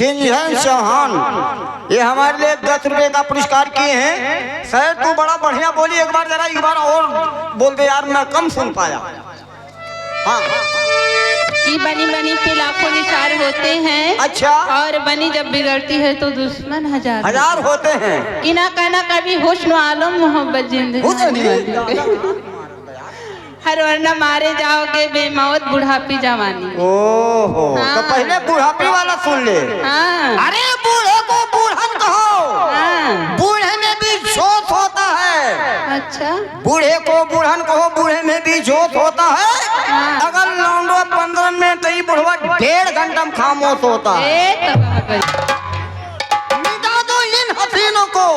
छिंझन चौहान, ये हमारे लिए 10 रुपए का पुरस्कार किए हैं। सर तू बड़ा बढ़िया बोली, एक बार जरा एक बार और बोल दे यार, मैं कम सुन पाया। हाँ कि बनी बनी पे लाखों निसार होते हैं। अच्छा। और बनी जब बिगड़ती है तो दुश्मन हजार हजार होते हैं। कि ना कहना कभी हुस्न आलम मोहब्बत जिंदगी हर वरना मारे जाओगे बेमौत बुढ़ापी जवानी। ओहो हाँ। तो पहले बुढ़ापी वाला सुन ले। हाँ। अरे बूढ़े को बूढ़न कहो। हाँ। बूढ़े में भी जोश होता है। अच्छा। बूढ़े को बूढ़न कहो, बूढ़े में भी जोश होता है। हाँ। अगर लौंडो 15 मिनट ही बुढ़वा 1.5 घंटा में खामोश होता है। मिटा दो इन हसीनों को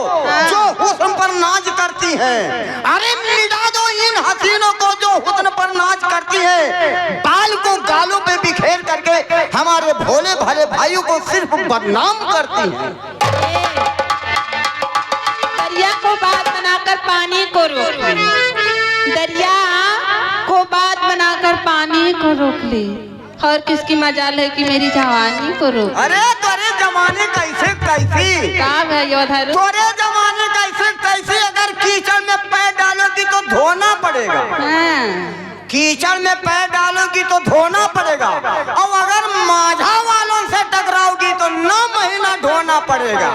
जो हुस्न पर नाज करती हैं। अरे मिटा दो इन हसीनों को जो हुस्न पर नाज करती हैं। बाल को गालों पे बिखेर करके हमारे भोले भाले भाइयों को सिर्फ बदनाम करती हैं। दरिया को बात बनाकर पानी को रोक ले, दरिया को बात बनाकर पानी को रोक ले, और किसकी मजाल है कि मेरी जवानी को रोक। अरे तोरे जमाने कैसे कैसी का भाई उधर तोरे जमाने कैसे कैसे, अगर कीचड़ में पैर डालोगी तो धोना पड़ेगा। हाँ। कीचड़ में पैर डालोगी तो धोना पड़ेगा, और अगर माझा वालों से टकराओगी तो 9 महीना ढोना पड़ेगा।